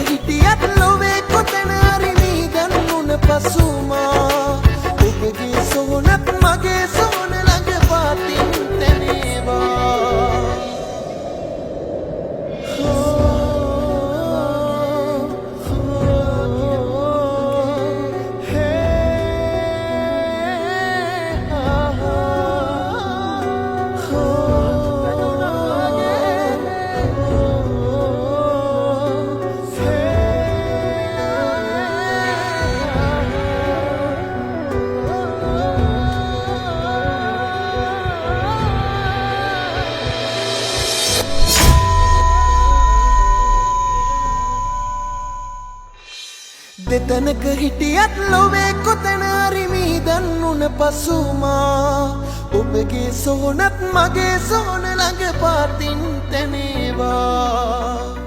හිටියත් ලොවේ කොතැන හරි මී දන්නුන පසුමා ඔබගේ සොහොනත් මගේ සොහොන ළඟ පාතින් තැනේවා දෙතනක හිටියත් ලොවේ කොතැන හරි මී දන්නුන පසුමා ඔබගේ සොහොනත් මගේ සොහොන ළඟ පාතින් තැනේවා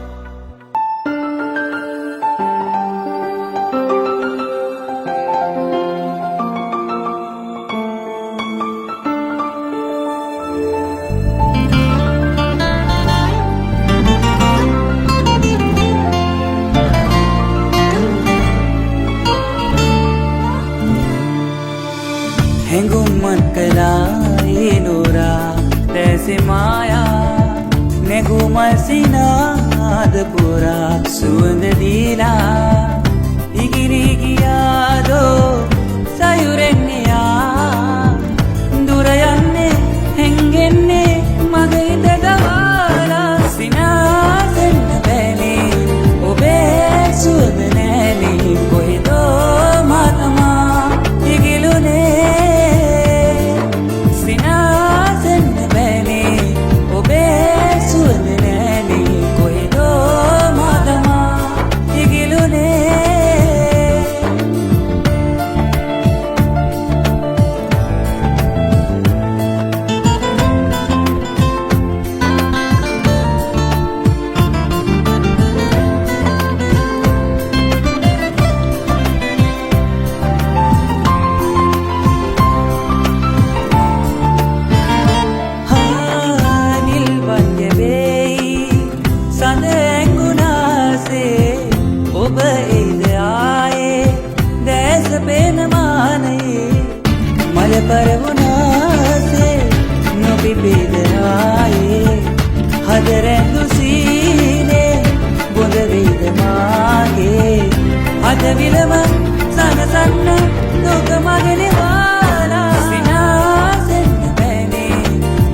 හැඟුම්මත් කළා ඒ නෝරා දැසෙ මායා නැගුමල් සිනාද පුරා සුවඳ දීලා ඉගිරි ගියාදෝ සයුරෙන් යා දුර යන්නේ හැංගෙන්නේ මගේ හිත දවාලා සිනාසෙන්න බැනේ ඔබේ සුවඳ නෑනේ කොහෙදෝ මාතමා ඉගිලුනේ परवनासे नबी बेदराए हदरेंदु सीने बुंद वेद मागे हद विलम सन सन्न दुख मगने वाला सिनासेन बैने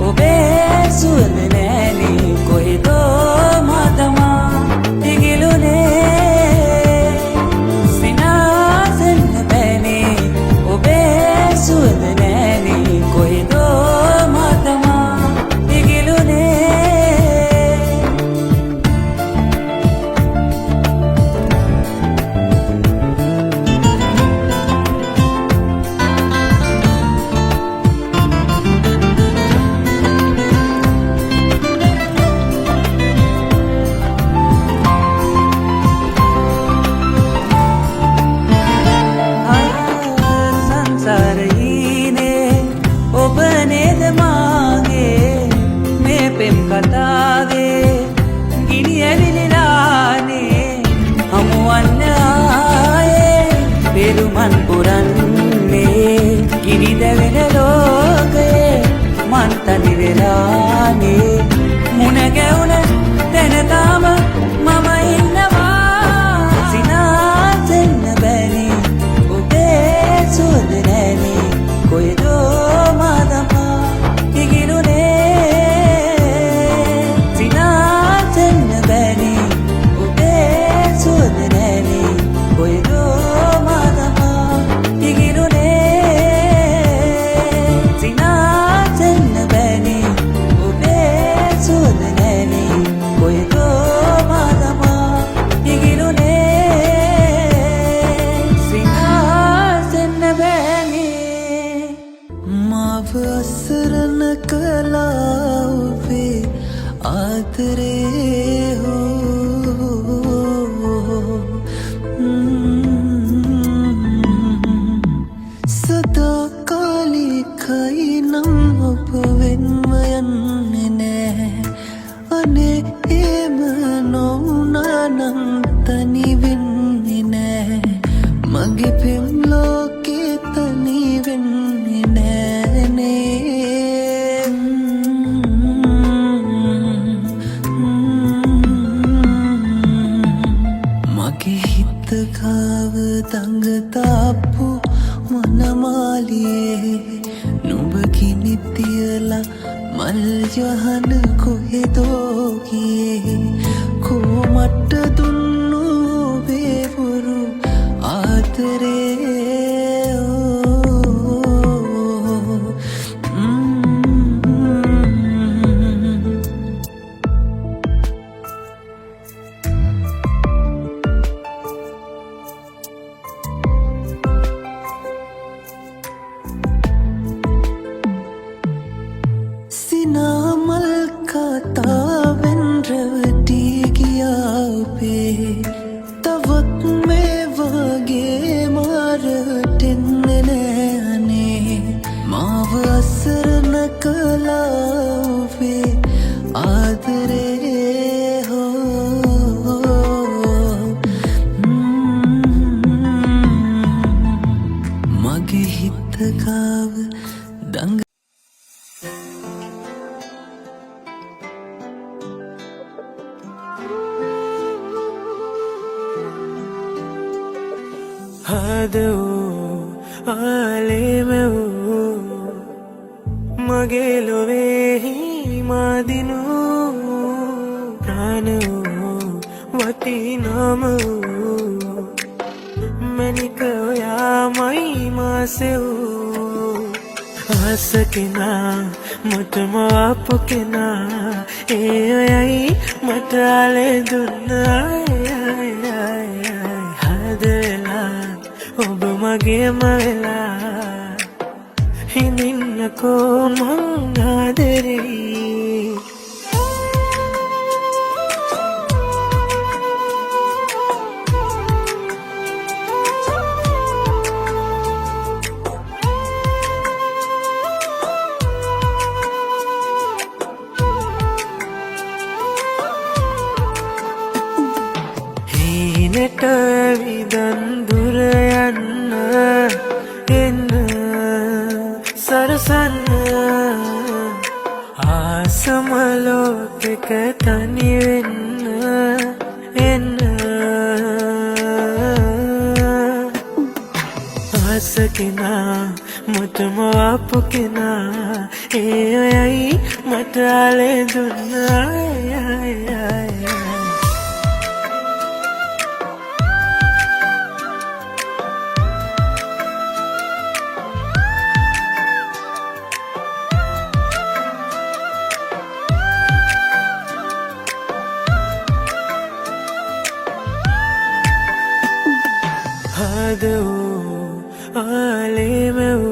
ओबे सुन नैने कोई दो मातमा दिगिलुने सिनासेन बैने ओबे सुन पेरुमन पुरन्ने गिरिदवेन लोके मंतनि वेलाने मुन ගැවුන තැන තාම මම ඉන්නවා සිනාසෙන්න බැරි ඔබේ සුවඳ නැනේ කොහෙදෝ මාතමා ඉගිලුනේ සිනාසෙන්න බැරි ඔබේ සුවඳ නැනේ කොහෙදෝ असरन कलावे आदरे हो හිතකාව දඟතාපු මනමාලියේ නුඹ කිනිතියලා මල් යහන කොහෙදෝ ගියේ කොමට දුන්නු බේවුරු ආදරේ සිනාමල් කතාවෙන් රැවටී ගියාපේ තවත් මේ වගේ මාරටෙන්නේ නෑනේ මාව අසරණ කලාවේ ආදරේ හෝ මගේ හිතකාව දඟ ආලෙමව් මගේ ලොවේහි මාදිනු ප්‍රාණව් වටිනාම මැනික ඔයාමයි මාසෙව් ආස කෙනා මටම ආපු කෙනා ඒ ඔයයි මට ආලේ දුන්නා හදලා ඔබ මගේම වෙලා හිඳින්නකෝ මං ආදරෙයි හීනට විදන් දුර යන්න එන්න සරසන්න ආසම ලෝකෙක තනි වෙන්න එන්න ආස කෙනා මටම ආපු කෙනා ඒ ඔයයි මට ආලේ දුන්නා ආලෙමව්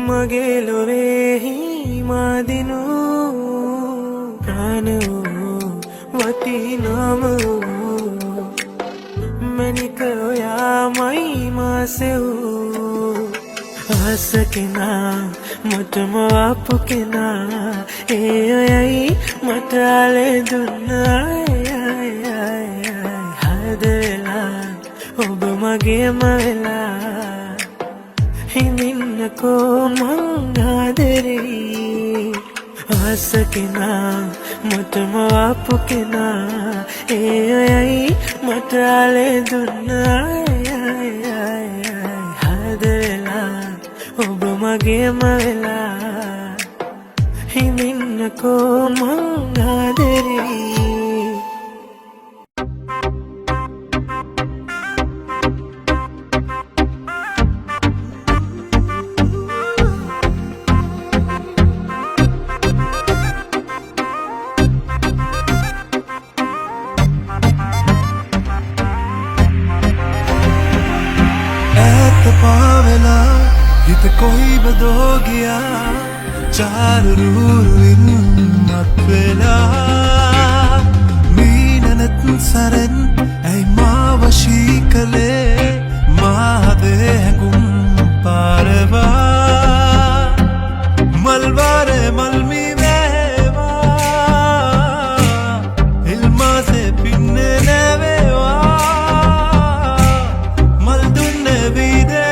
මගේ ලොවේහි මාදිනු ප්‍රාණව් වටිනාම මැනික ඔයාමයි මාසෙව් ආස කෙනා මටම ආපු කෙනා ඒ ඔයයි මට ආලේ දුන්නා හදලා ඔබ මගේම වෙලා හිඳින්නකෝ මං ආදරෙයි ආස කෙනා මටම ආපු කෙනා ඒ ඔයයි මට ආලේ දුන්නා හදලා ඔබ මගේම වෙලා හිඳින්නකෝ මං ආදරෙයි पावेला हित कोई बदो गया चार रूरुइन मत वेला मीननत सरन ऐ माँ वशी कले माँ दे गुम पारवा मलवारे मलमी वेवा इल्मा से पिन्ने नेवेवा मलदुन्ने वीदे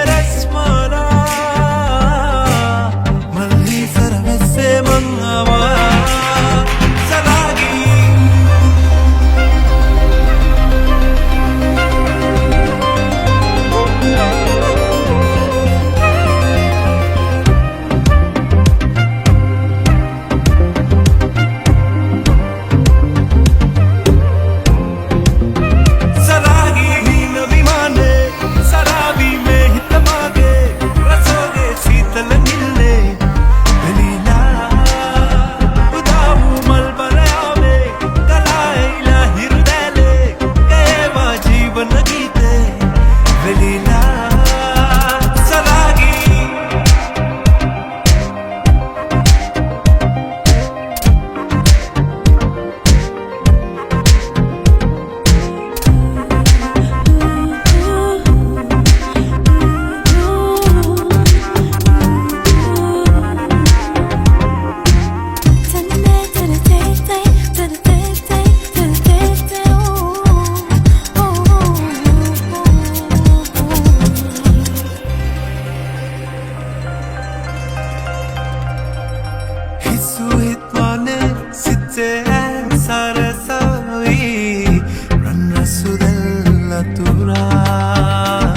ලතුරා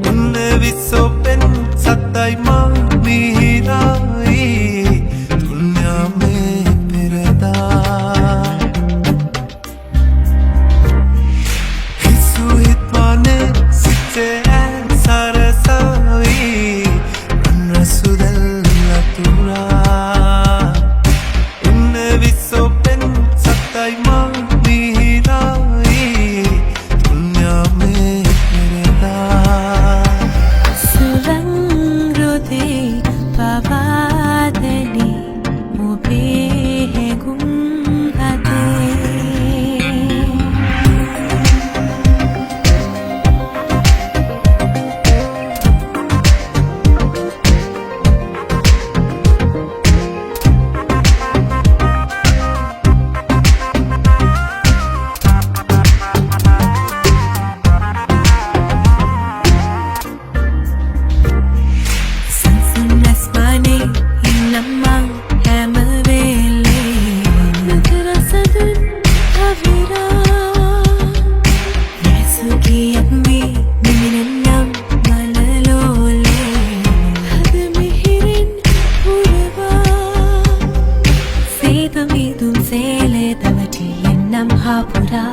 උන්න විස්සෝපෙන් සත්තයි මා මිහිරයි දුන්යා මේ පෙරදා හිසු හිත්මානේ සිච්චේ ඇන් සරසවි රන්රසුදල් ලතුරා උන්න විස්සෝපෙන් සත්තයි මා මිහිරයි දුන්යා මේ පෙරදා सुरंगरुदे पवादनी मुबे है गुम्हते Asmane inamang hamavele nadrasadun avira yasugiyammi niminannam malalole hadmihirin urava seedamidum sele tavati ennam hapura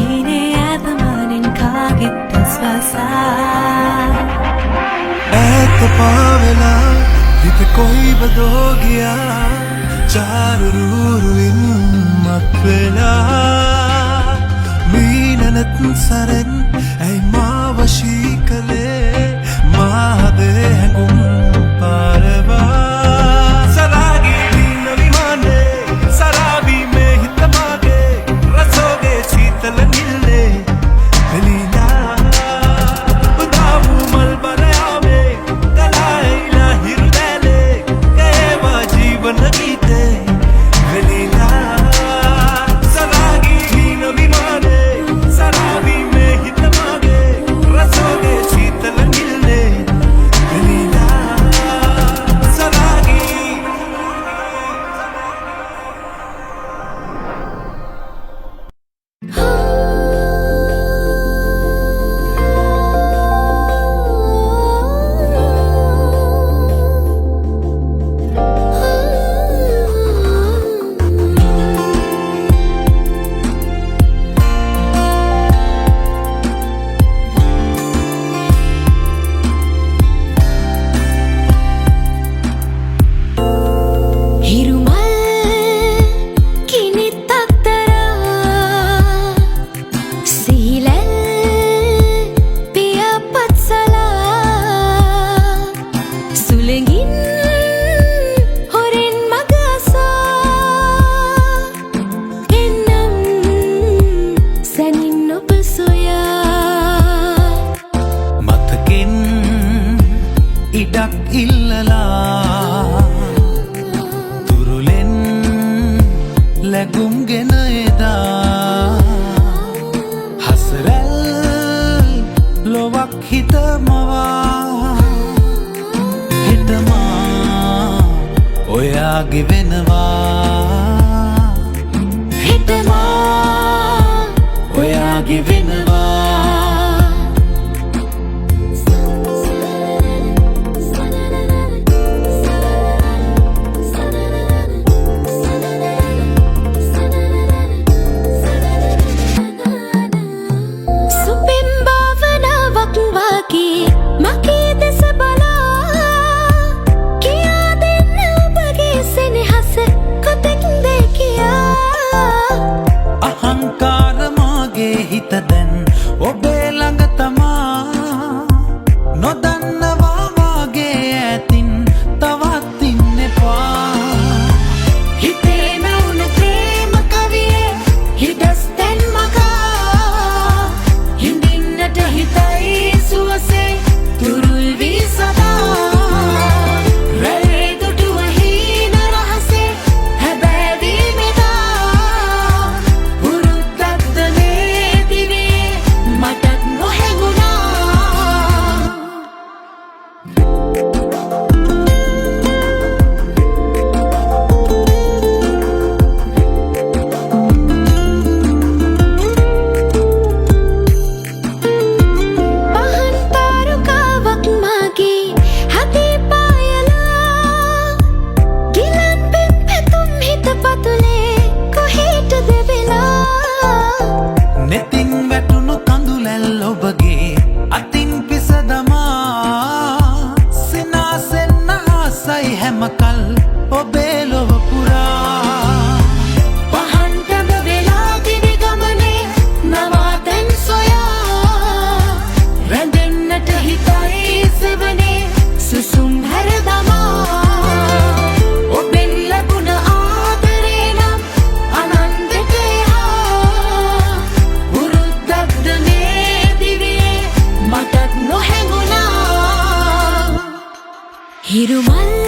ine adamanin kagetta swasa ऐत पावेला हित कोई बदो गया चार रूरुइन मत्वेला मीननत सरन ऐ माँ वशी कले माँ दे गुम पारवा सरागी नवी माने सराबी में हित मागे रसोगे शीतल नीले मिलीना उदाऊ मल बरयावे तलाईला हिरुदेले केवा जीवन गीते मिलीना सरागी नवी माने सराबी में हित मागे रसोगे शीतल नीले मिलीना सरागी හිරුමල් කිනිත් අක්තරා සීලල් පියපත් සලා සුළඟින් හොරෙන් මගසා එන්නම් සැනින් ඔබ සොයා මතකෙන් ඉඩක් ඉල්ලලා තුරුලෙන් ලැබුම් ගෙන එදා හසරැල් ලොවක් හිතමවා හිටමා ඔයාගේ වෙනවා හිටමා ඔයාගේ වෙනවා සුපින් භාවනාවක් වගේ මගේ දෙස බලා කියා දෙන්න ඔබගේ සෙනෙහස හිරුමල්